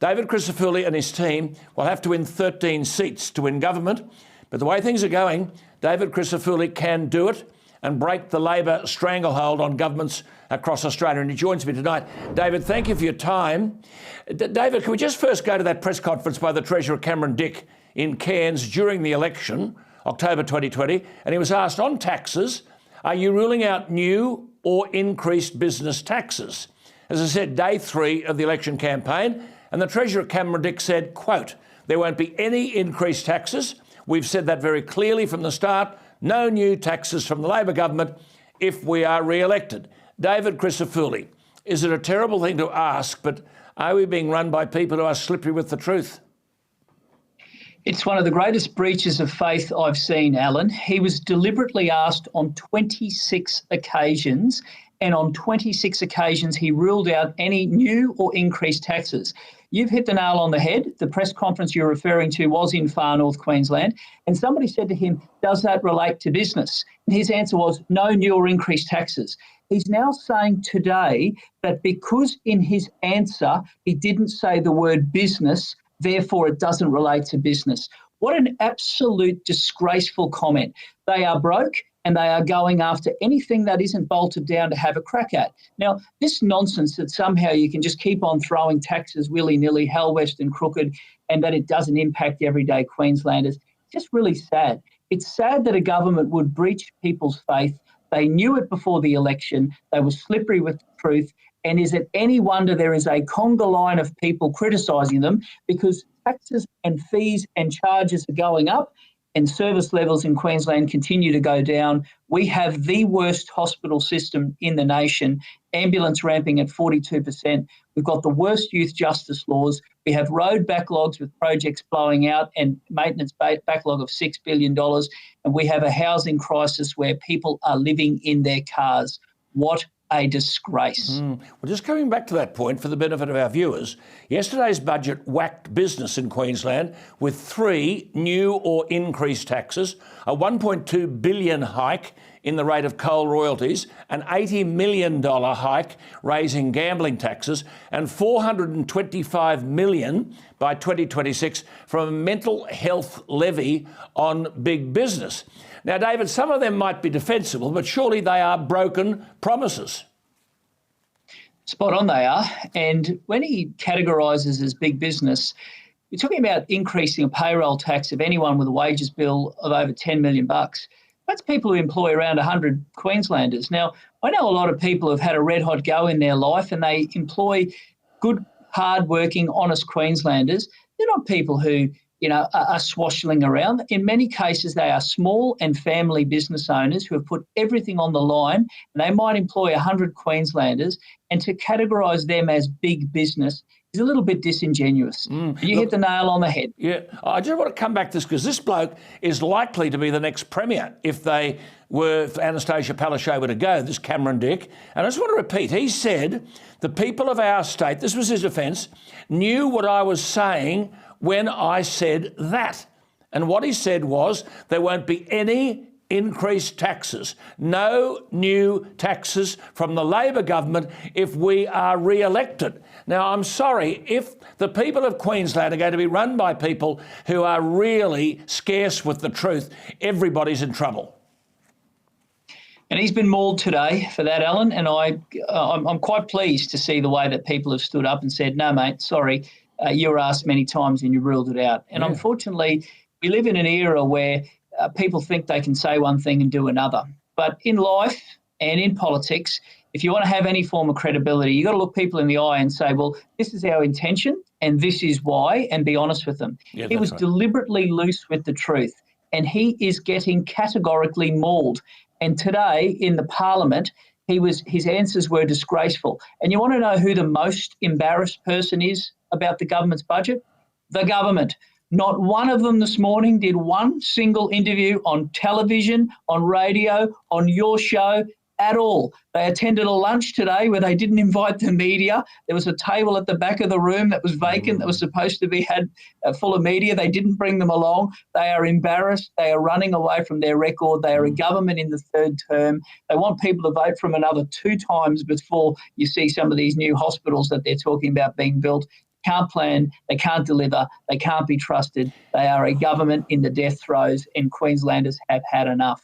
David Crisafulli and his team will have to win 13 seats to win government, but the way things are going, David Crisafulli can do it and break the Labor stranglehold on governments across Australia. And he joins me tonight. David, thank you for your time. David, can we just first go to that press conference by the Treasurer Cameron Dick in Cairns during the election, October 2020, and he was asked on taxes, are you ruling out new or increased business taxes? As I said, day 3 of the election campaign, and the Treasurer Cameron Dick said, quote, there won't be any increased taxes. We've said that very clearly from the start. No new taxes from the Labor government if we are re-elected. David Crisafulli, is it a terrible thing to ask, but are we being run by people who are slippery with the truth? It's one of the greatest breaches of faith I've seen, Alan. He was deliberately asked on 26 occasions, and on 26 occasions he ruled out any new or increased taxes. You've hit the nail on the head. The press conference you're referring to was in far north Queensland, and somebody said to him, does that relate to business? And his answer was, no new or increased taxes. He's now saying today that because in his answer he didn't say the word business, therefore it doesn't relate to business. What an absolute disgraceful comment. They are broke and they are going after anything that isn't bolted down to have a crack at. Now, this nonsense that somehow you can just keep on throwing taxes willy-nilly, hell west and crooked, and that it doesn't impact everyday Queenslanders, just really sad. It's sad that a government would breach people's faith. They knew it before the election. They were slippery with the truth. And is it any wonder there is a conga line of people criticising them because taxes and fees and charges are going up and service levels in Queensland continue to go down. We have the worst hospital system in the nation, ambulance ramping at 42%. We've got the worst youth justice laws. We have road backlogs with projects blowing out and maintenance backlog of $6 billion. And we have a housing crisis where people are living in their cars. What a disgrace. Well, just coming back to that point for the benefit of our viewers, yesterday's budget whacked business in Queensland with 3 new or increased taxes, a $1.2 billion hike in the rate of coal royalties, an $80 million hike raising gambling taxes, and $425 million by 2026 from a mental health levy on big business. Now, David, some of them might be defensible, but surely they are broken promises. Spot on they are. And when he categorises as big business, we're talking about increasing a payroll tax of anyone with a wages bill of over $10 million. That's people who employ around 100 Queenslanders. Now, I know a lot of people have had a red hot go in their life and they employ good, hard-working, honest Queenslanders. They're not people who are swashing around. In many cases, they are small and family business owners who have put everything on the line, and they might employ 100 Queenslanders, and to categorise them as big business is a little bit disingenuous. Hit the nail on the head. Yeah, I just want to come back to this because this bloke is likely to be the next Premier if Anastasia Palaszczuk were to go, this Cameron Dick. And I just want to repeat, he said the people of our state, this was his defence, knew what I was saying when I said that. And what he said was there won't be any increased taxes, no new taxes from the Labor government if we are re-elected. Now, I'm sorry, if the people of Queensland are going to be run by people who are really scarce with the truth, everybody's in trouble. And he's been mauled today for that, Alan, and I'm quite pleased to see the way that people have stood up and said, no, mate, sorry, you were asked many times and you ruled it out. And unfortunately, we live in an era where people think they can say one thing and do another. But in life and in politics, if you want to have any form of credibility, you've got to look people in the eye and say, well, this is our intention and this is why, and be honest with them. He was deliberately loose with the truth, and he is getting categorically mauled. And today in the Parliament, his answers were disgraceful. And you want to know who the most embarrassed person is about the government's budget? The government. Not one of them this morning did one single interview on television, on radio, on your show at all. They attended a lunch today where they didn't invite the media. There was a table at the back of the room that was vacant that was supposed to be full of media. They didn't bring them along. They are embarrassed. They are running away from their record. They are a government in the third term. They want people to vote for them another 2 times before you see some of these new hospitals that they're talking about being built. can't plan, they can't deliver, they can't be trusted. They are a government in the death throes, and Queenslanders have had enough.